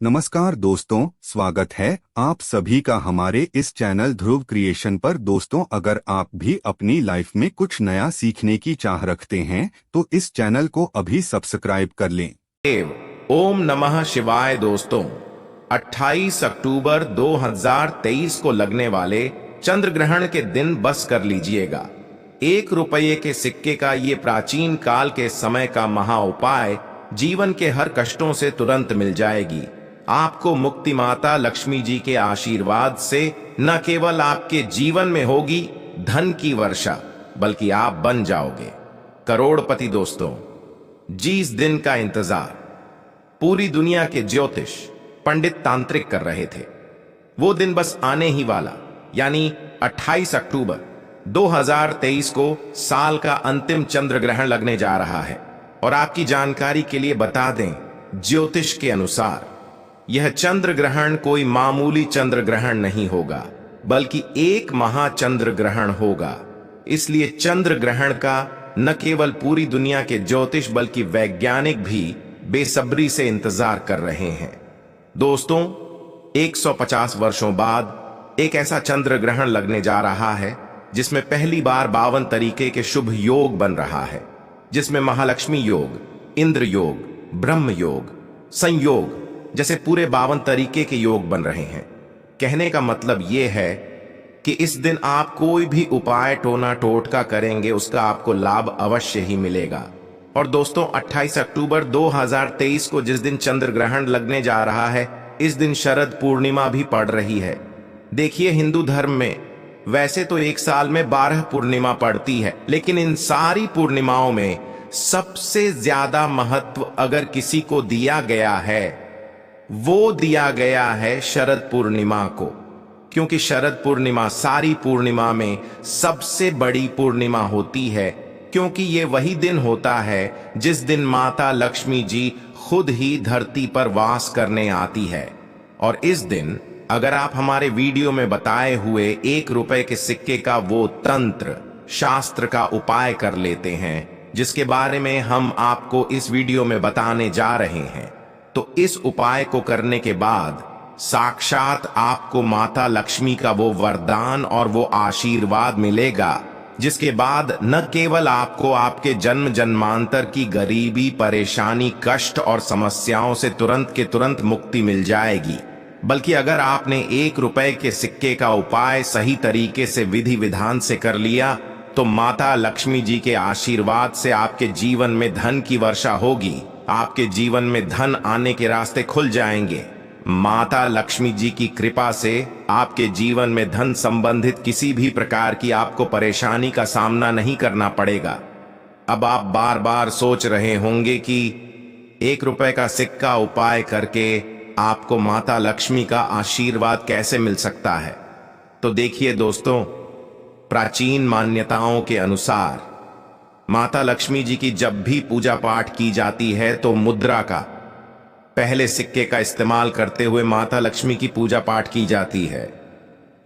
नमस्कार दोस्तों, स्वागत है आप सभी का हमारे इस चैनल ध्रुव क्रिएशन पर। दोस्तों, अगर आप भी अपनी लाइफ में कुछ नया सीखने की चाह रखते हैं तो इस चैनल को अभी सब्सक्राइब कर लें। ओम नमः शिवाय। दोस्तों, 28 अक्टूबर 2023 को लगने वाले चंद्र ग्रहण के दिन बस कर लीजिएगा। 1 रुपये के सिक्के का ये प्राचीन काल के समय का महा उपाय जीवन के हर कष्टों से तुरंत मिल जाएगी। आपको मुक्ति माता लक्ष्मी जी के आशीर्वाद से न केवल आपके जीवन में होगी धन की वर्षा, बल्कि आप बन जाओगे करोड़पति। दोस्तों, जिस दिन का इंतजार पूरी दुनिया के ज्योतिष पंडित तांत्रिक कर रहे थे, वो दिन बस आने ही वाला, यानी 28 अक्टूबर 2023 को साल का अंतिम चंद्र ग्रहण लगने जा रहा है। और आपकी जानकारी के लिए बता दें, ज्योतिष के अनुसार यह चंद्र ग्रहण कोई मामूली चंद्र ग्रहण नहीं होगा, बल्कि एक महाचंद्र ग्रहण होगा। इसलिए चंद्र ग्रहण का न केवल पूरी दुनिया के ज्योतिष बल्कि वैज्ञानिक भी बेसब्री से इंतजार कर रहे हैं। दोस्तों, 150 वर्षों बाद एक ऐसा चंद्र ग्रहण लगने जा रहा है जिसमें पहली बार 52 तरीके के शुभ योग बन रहा है, जिसमें महालक्ष्मी योग, इंद्र योग, ब्रह्म योग, संयोग जैसे पूरे 52 तरीके के योग बन रहे हैं। कहने का मतलब यह है कि इस दिन आप कोई भी उपाय टोना टोटका करेंगे, उसका आपको लाभ अवश्य ही मिलेगा। और दोस्तों, 28 अक्टूबर 2023 को जिस दिन चंद्र ग्रहण लगने जा रहा है, इस दिन शरद पूर्णिमा भी पड़ रही है। देखिए, हिंदू धर्म में वैसे तो एक साल में 12 पूर्णिमा पड़ती है, लेकिन इन सारी पूर्णिमाओं में सबसे ज्यादा महत्व अगर किसी को दिया गया है, वो दिया गया है शरद पूर्णिमा को। क्योंकि शरद पूर्णिमा सारी पूर्णिमा में सबसे बड़ी पूर्णिमा होती है, क्योंकि ये वही दिन होता है जिस दिन माता लक्ष्मी जी खुद ही धरती पर वास करने आती है। और इस दिन अगर आप हमारे वीडियो में बताए हुए 1 रुपए के सिक्के का वो तंत्र शास्त्र का उपाय कर लेते हैं, जिसके बारे में हम आपको इस वीडियो में बताने जा रहे हैं, तो इस उपाय को करने के बाद साक्षात आपको माता लक्ष्मी का वो वरदान और वो आशीर्वाद मिलेगा, जिसके बाद न केवल आपको आपके जन्म जन्मांतर की गरीबी, परेशानी, कष्ट और समस्याओं से तुरंत के तुरंत मुक्ति मिल जाएगी, बल्कि अगर आपने 1 रुपए के सिक्के का उपाय सही तरीके से विधि विधान से कर लिया तो माता लक्ष्मी जी के आशीर्वाद से आपके जीवन में धन की वर्षा होगी। आपके जीवन में धन आने के रास्ते खुल जाएंगे। माता लक्ष्मी जी की कृपा से आपके जीवन में धन संबंधित किसी भी प्रकार की आपको परेशानी का सामना नहीं करना पड़ेगा। अब आप बार बार सोच रहे होंगे कि 1 रुपए का सिक्का उपाय करके आपको माता लक्ष्मी का आशीर्वाद कैसे मिल सकता है। तो देखिए दोस्तों, प्राचीन मान्यताओं के अनुसार माता लक्ष्मी जी की जब भी पूजा पाठ की जाती है तो मुद्रा का, पहले सिक्के का इस्तेमाल करते हुए माता लक्ष्मी की पूजा पाठ की जाती है।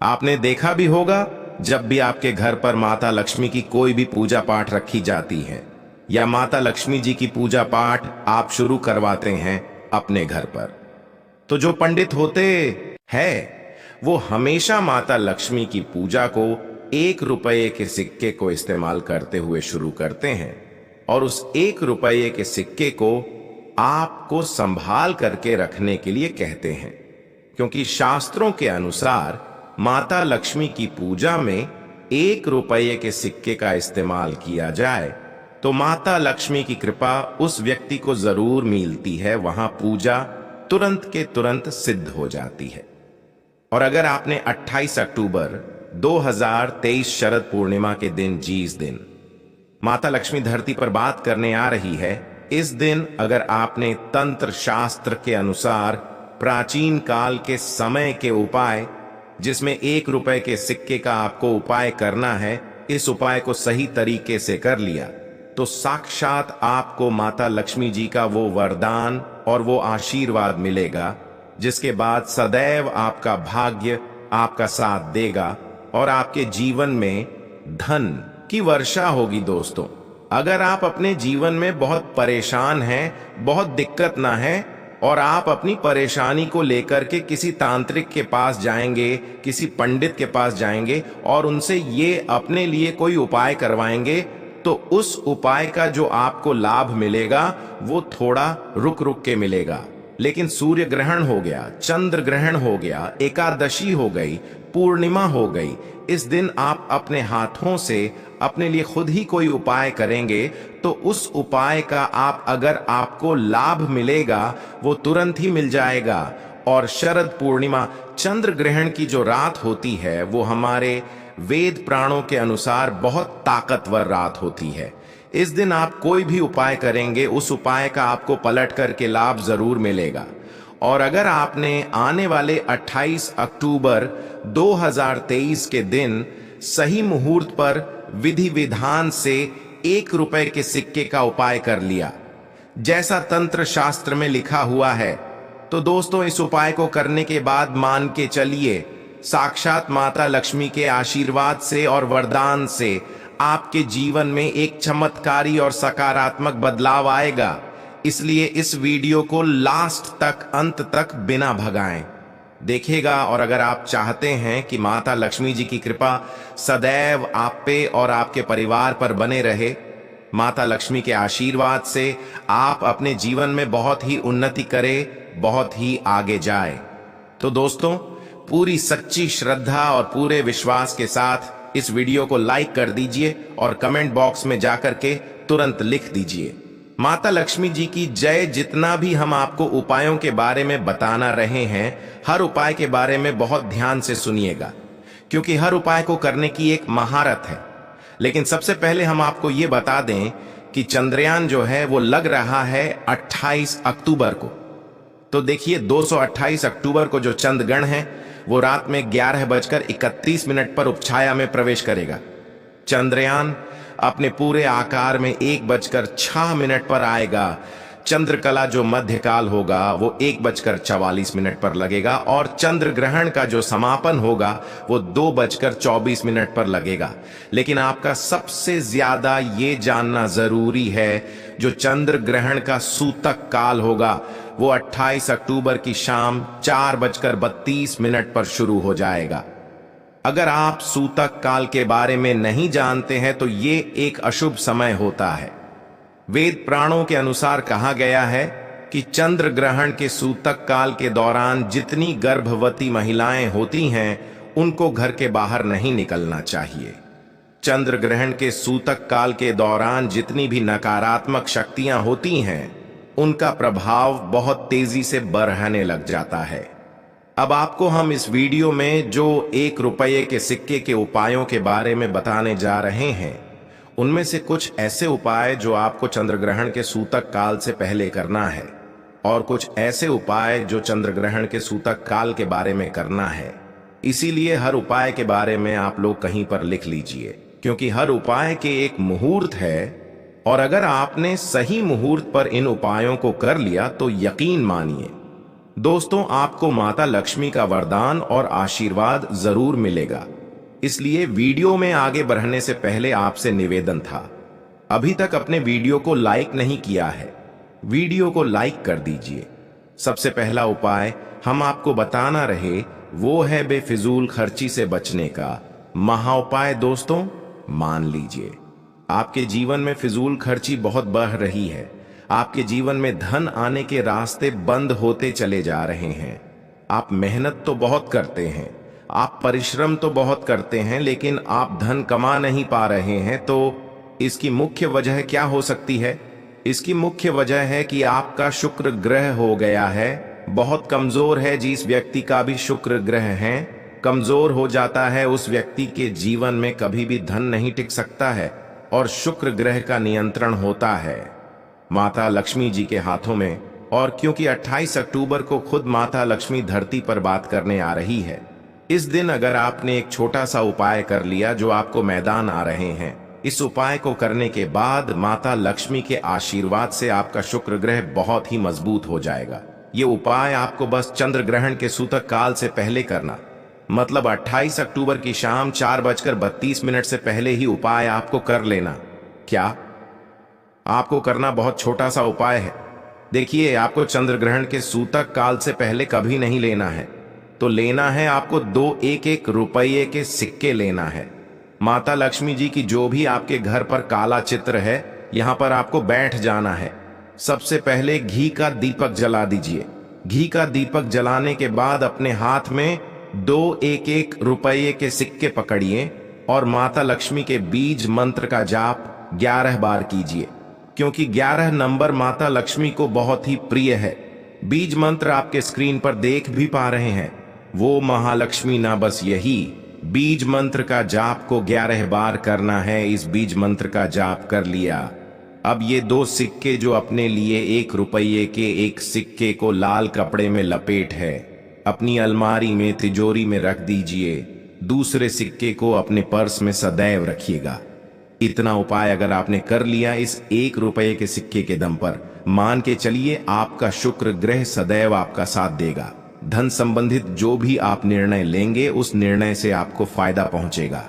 आपने देखा भी होगा, जब भी आपके घर पर माता लक्ष्मी की कोई भी पूजा पाठ रखी जाती है या माता लक्ष्मी जी की पूजा पाठ आप शुरू करवाते हैं अपने घर पर, तो जो पंडित होते हैं वो हमेशा माता लक्ष्मी की पूजा को 1 रुपये के सिक्के को इस्तेमाल करते हुए शुरू करते हैं। और उस 1 रुपये के सिक्के को आपको संभाल करके रखने के लिए कहते हैं, क्योंकि शास्त्रों के अनुसार माता लक्ष्मी की पूजा में 1 रुपये के सिक्के का इस्तेमाल किया जाए तो माता लक्ष्मी की कृपा उस व्यक्ति को जरूर मिलती है, वहां पूजा तुरंत के तुरंत सिद्ध हो जाती है। और अगर आपने 28 अक्टूबर 2023 शरद पूर्णिमा के दिन, जिस दिन माता लक्ष्मी धरती पर बात करने आ रही है, इस दिन अगर आपने तंत्र शास्त्र के अनुसार प्राचीन काल के समय के उपाय, जिसमें 1 रुपए के सिक्के का आपको उपाय करना है, इस उपाय को सही तरीके से कर लिया तो साक्षात आपको माता लक्ष्मी जी का वो वरदान और वो आशीर्वाद मिलेगा, जिसके बाद सदैव आपका भाग्य आपका साथ देगा और आपके जीवन में धन की वर्षा होगी। दोस्तों, अगर आप अपने जीवन में बहुत परेशान हैं, बहुत दिक्कत ना है, और आप अपनी परेशानी को लेकर के किसी तांत्रिक के पास जाएंगे, किसी पंडित के पास जाएंगे और उनसे ये अपने लिए कोई उपाय करवाएंगे, तो उस उपाय का जो आपको लाभ मिलेगा वो थोड़ा रुक रुक के मिलेगा। लेकिन सूर्य ग्रहण हो गया, चंद्र ग्रहण हो गया, एकादशी हो गई, पूर्णिमा हो गई, इस दिन आप अपने हाथों से अपने लिए खुद ही कोई उपाय करेंगे तो उस उपाय का अगर आपको लाभ मिलेगा वो तुरंत ही मिल जाएगा। और शरद पूर्णिमा चंद्र ग्रहण की जो रात होती है वो हमारे वेद प्राणों के अनुसार बहुत ताकतवर रात होती है। इस दिन आप कोई भी उपाय करेंगे उस उपाय का आपको पलट करके लाभ जरूर मिलेगा। और अगर आपने आने वाले 28 अक्टूबर 2023 के दिन सही मुहूर्त पर विधि विधान से 1 रुपए के सिक्के का उपाय कर लिया जैसा तंत्र शास्त्र में लिखा हुआ है, तो दोस्तों इस उपाय को करने के बाद मान के चलिए साक्षात माता लक्ष्मी के आशीर्वाद से और वरदान से आपके जीवन में एक चमत्कारी और सकारात्मक बदलाव आएगा। इसलिए इस वीडियो को लास्ट तक, अंत तक बिना भगाएं देखिएगा। और अगर आप चाहते हैं कि माता लक्ष्मी जी की कृपा सदैव आप पे और आपके परिवार पर बने रहे, माता लक्ष्मी के आशीर्वाद से आप अपने जीवन में बहुत ही उन्नति करें, बहुत ही आगे जाए, तो दोस्तों पूरी सच्ची श्रद्धा और पूरे विश्वास के साथ इस वीडियो को लाइक कर दीजिए और कमेंट बॉक्स में जाकर के तुरंत लिख दीजिए माता लक्ष्मी जी की जय। जितना भी हम आपको उपायों के बारे में बताना रहे हैं, हर उपाय के बारे में बहुत ध्यान से सुनिएगा, क्योंकि हर उपाय को करने की एक महारत है। लेकिन सबसे पहले हम आपको ये बता दें कि चंद्रयान जो है वो लग रहा है 28 अक्टूबर को। तो देखिए 228 अक्टूबर को जो चंद्रग्रहण है वो रात में 11:31 पर उपछाया में प्रवेश करेगा। चंद्रयान अपने पूरे आकार में 1:06 पर आएगा। चंद्रकला जो मध्यकाल होगा वो 1:44 पर लगेगा और चंद्र ग्रहण का जो समापन होगा वो 2:24 पर लगेगा। लेकिन आपका सबसे ज्यादा ये जानना जरूरी है, जो चंद्र ग्रहण का सूतक काल होगा वो 28 अक्टूबर की शाम 4:32 पर शुरू हो जाएगा। अगर आप सूतक काल के बारे में नहीं जानते हैं तो ये एक अशुभ समय होता है। वेद प्राणों के अनुसार कहा गया है कि चंद्र ग्रहण के सूतक काल के दौरान जितनी गर्भवती महिलाएं होती हैं उनको घर के बाहर नहीं निकलना चाहिए। चंद्र ग्रहण के सूतक काल के दौरान जितनी भी नकारात्मक शक्तियां होती हैं उनका प्रभाव बहुत तेजी से बढ़ने लग जाता है। अब आपको हम इस वीडियो में जो 1 रुपये के सिक्के के उपायों के बारे में बताने जा रहे हैं, उनमें से कुछ ऐसे उपाय जो आपको चंद्र ग्रहण के सूतक काल से पहले करना है और कुछ ऐसे उपाय जो चंद्र ग्रहण के सूतक काल के बारे में करना है। इसीलिए हर उपाय के बारे में आप लोग कहीं पर लिख लीजिए, क्योंकि हर उपाय के एक मुहूर्त है और अगर आपने सही मुहूर्त पर इन उपायों को कर लिया तो यकीन मानिए दोस्तों आपको माता लक्ष्मी का वरदान और आशीर्वाद जरूर मिलेगा। इसलिए वीडियो में आगे बढ़ने से पहले आपसे निवेदन था, अभी तक अपने वीडियो को लाइक नहीं किया है, वीडियो को लाइक कर दीजिए। सबसे पहला उपाय हम आपको बताना रहे वो है बेफिजूल खर्ची से बचने का महा उपाय। दोस्तों मान लीजिए आपके जीवन में फिजूल खर्ची बहुत बढ़ रही है, आपके जीवन में धन आने के रास्ते बंद होते चले जा रहे हैं। आप मेहनत तो बहुत करते हैं, आप परिश्रम तो बहुत करते हैं, लेकिन आप धन कमा नहीं पा रहे हैं। तो इसकी मुख्य वजह क्या हो सकती है? इसकी मुख्य वजह है कि आपका शुक्र ग्रह हो गया है, बहुत कमजोर है। जिस व्यक्ति का भी शुक्र ग्रह है कमजोर हो जाता है, उस व्यक्ति के जीवन में कभी भी धन नहीं टिक सकता है और शुक्र ग्रह का नियंत्रण होता है माता लक्ष्मी जी के हाथों में। और क्योंकि 28 अक्टूबर को खुद माता लक्ष्मी धरती पर बात करने आ रही है, इस दिन अगर आपने एक छोटा सा उपाय कर लिया जो आपको मैदान आ रहे हैं, इस उपाय को करने के बाद माता लक्ष्मी के आशीर्वाद से आपका शुक्र ग्रह बहुत ही मजबूत हो जाएगा। ये उपाय आपको बस चंद्र ग्रहण के सूतक काल से पहले करना, मतलब 28 अक्टूबर की शाम 4:32 से पहले ही उपाय आपको कर लेना। क्या आपको करना बहुत छोटा सा उपाय है, देखिए, आपको चंद्र ग्रहण के सूतक काल से पहले कभी नहीं लेना है। तो लेना है आपको 2 1-1 रुपये के सिक्के लेना है। माता लक्ष्मी जी की जो भी आपके घर पर काला चित्र है, यहाँ पर आपको बैठ जाना है। सबसे पहले घी का दीपक जला दीजिए। घी का दीपक जलाने के बाद अपने हाथ में 2 1-1 रुपये के सिक्के पकड़िए और माता लक्ष्मी के बीज मंत्र का जाप 11 बार कीजिए, क्योंकि 11 नंबर माता लक्ष्मी को बहुत ही प्रिय है। बीज मंत्र आपके स्क्रीन पर देख भी पा रहे हैं, वो महालक्ष्मी ना बस यही बीज मंत्र का जाप को 11 बार करना है। इस बीज मंत्र का जाप कर लिया। अब ये 2 सिक्के जो अपने लिए 1 रुपये के एक सिक्के को लाल कपड़े में लपेट है, अपनी अलमारी में तिजोरी में रख दीजिए। दूसरे सिक्के को अपने पर्स में सदैव रखिएगा। इतना उपाय अगर आपने कर लिया इस 1 रुपये के सिक्के के दम पर, मान के चलिए आपका शुक्र ग्रह सदैव आपका साथ देगा। धन संबंधित जो भी आप निर्णय लेंगे, उस निर्णय से आपको फायदा पहुंचेगा।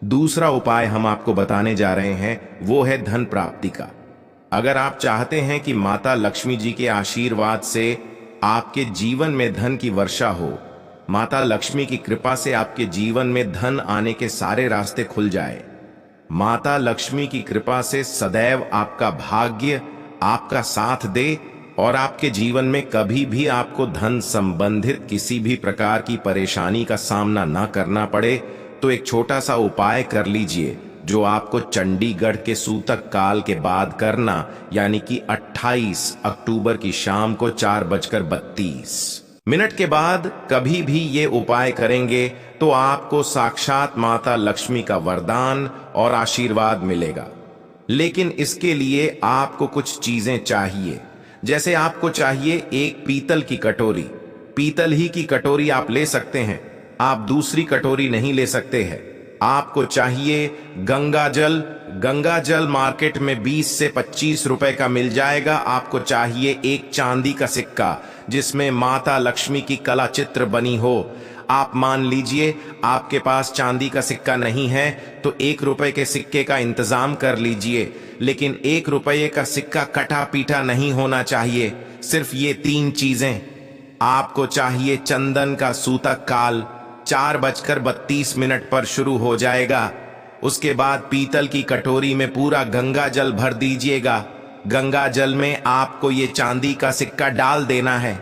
दूसरा उपाय हम आपको बताने जा रहे हैं, वो है धन प्राप्ति का। अगर आप चाहते हैं कि माता लक्ष्मी जी के आशीर्वाद से आपके जीवन में धन की वर्षा हो, माता लक्ष्मी की कृपा से आपके जीवन में धन आने के सारे रास्ते खुल जाए, माता लक्ष्मी की कृपा से सदैव आपका भाग्य आपका साथ दे और आपके जीवन में कभी भी आपको धन संबंधित किसी भी प्रकार की परेशानी का सामना ना करना पड़े, तो एक छोटा सा उपाय कर लीजिए जो आपको चंडीगढ़ के सूतक काल के बाद करना, यानी कि 28 अक्टूबर की शाम को 4:32 के बाद कभी भी ये उपाय करेंगे तो आपको साक्षात माता लक्ष्मी का वरदान और आशीर्वाद मिलेगा। लेकिन इसके लिए आपको कुछ चीजें चाहिए। जैसे आपको चाहिए एक पीतल की कटोरी। पीतल ही की कटोरी आप ले सकते हैं, आप दूसरी कटोरी नहीं ले सकते हैं। आपको चाहिए गंगा जल। गंगा जल मार्केट में 20 से 25 रुपए का मिल जाएगा। आपको चाहिए एक चांदी का सिक्का जिसमें माता लक्ष्मी की कला चित्र बनी हो। आप मान लीजिए आपके पास चांदी का सिक्का नहीं है तो 1 रुपए के सिक्के का इंतजाम कर लीजिए, लेकिन 1 रुपये का सिक्का कटा पीटा नहीं होना चाहिए। सिर्फ ये 3 चीजें आपको चाहिए। चंदन का सूतक काल 4:32 पर शुरू हो जाएगा। उसके बाद पीतल की कटोरी में पूरा गंगा जल भर दीजिएगा। गंगा जल में आपको ये चांदी का सिक्का डाल देना है।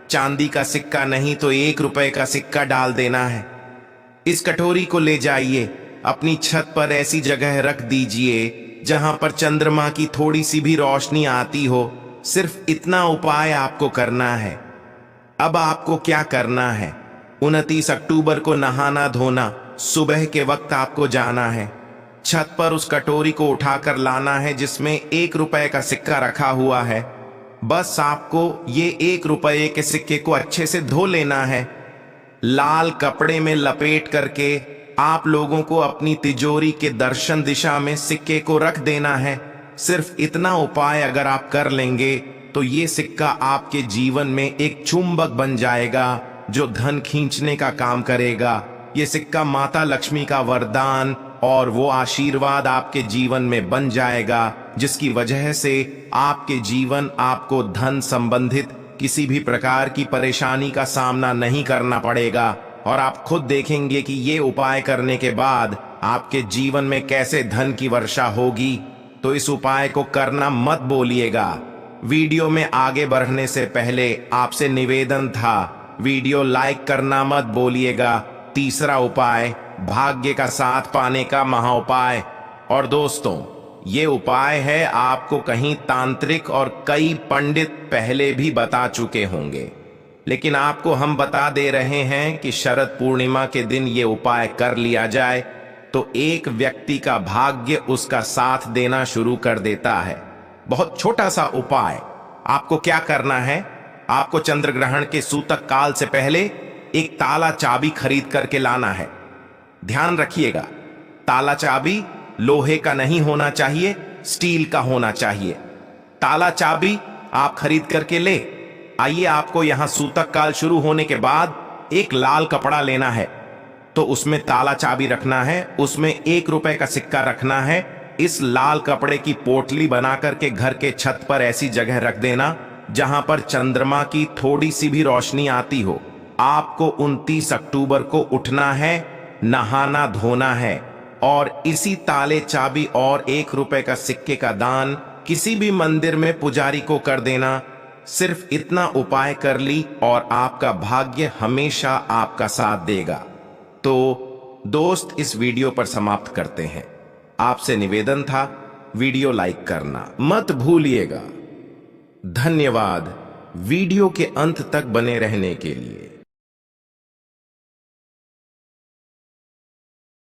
चांदी का सिक्का नहीं तो 1 रुपए का सिक्का डाल देना है। इस कटोरी को ले जाइए, अपनी छत पर ऐसी जगह रख दीजिए जहां पर चंद्रमा की थोड़ी सी भी रोशनी आती हो। सिर्फ इतना उपाय आपको करना है। अब आपको क्या करना है, 29 अक्टूबर को नहाना धोना, सुबह के वक्त आपको जाना है। छत पर उस कटोरी को उठाकर लाना है जिसमें 1 रुपए का सिक्का रखा हुआ है। बस आपको ये 1 रुपये के सिक्के को अच्छे से धो लेना है। लाल कपड़े में लपेट करके आप लोगों को अपनी तिजोरी के दर्शन दिशा में सिक्के को रख देना है। सिर्फ इतना उपाय अगर आप कर लेंगे तो ये सिक्का आपके जीवन में एक चुंबक बन जाएगा जो धन खींचने का काम करेगा। ये सिक्का माता लक्ष्मी का वरदान और वो आशीर्वाद आपके जीवन में बन जाएगा, जिसकी वजह से आपके जीवन आपको धन संबंधित किसी भी प्रकार की परेशानी का सामना नहीं करना पड़ेगा। और आप खुद देखेंगे कि ये उपाय करने के बाद आपके जीवन में कैसे धन की वर्षा होगी। तो इस उपाय को करना मत भूलिएगा। वीडियो में आगे बढ़ने से पहले आपसे निवेदन था, वीडियो लाइक करना मत भूलिएगा। तीसरा उपाय, भाग्य का साथ पाने का महाउपाय। और दोस्तों, ये उपाय है आपको कहीं तांत्रिक और कई पंडित पहले भी बता चुके होंगे, लेकिन आपको हम बता दे रहे हैं कि शरद पूर्णिमा के दिन ये उपाय कर लिया जाए तो एक व्यक्ति का भाग्य उसका साथ देना शुरू कर देता है। बहुत छोटा सा उपाय। आपको क्या करना है, आपको चंद्र ग्रहण के सूतक काल से पहले एक ताला चाबी खरीद करके लाना है। ध्यान रखिएगा, ताला चाबी लोहे का नहीं होना चाहिए, स्टील का होना चाहिए। ताला चाबी आप खरीद करके ले आइए। आपको यहां सूतक काल शुरू होने के बाद एक लाल कपड़ा लेना है, तो उसमें ताला चाबी रखना है, उसमें 1 रुपए का सिक्का रखना है। इस लाल कपड़े की पोटली बना करके घर के छत पर ऐसी जगह रख देना जहां पर चंद्रमा की थोड़ी सी भी रोशनी आती हो, आपको 29 अक्टूबर को उठना है, नहाना धोना है और इसी ताले चाबी और 1 रुपए का सिक्के का दान किसी भी मंदिर में पुजारी को कर देना। सिर्फ इतना उपाय कर ली और आपका भाग्य हमेशा आपका साथ देगा। तो दोस्त, इस वीडियो पर समाप्त करते हैं। आपसे निवेदन था, वीडियो लाइक करना मत भूलिएगा। धन्यवाद वीडियो के अंत तक बने रहने के लिए।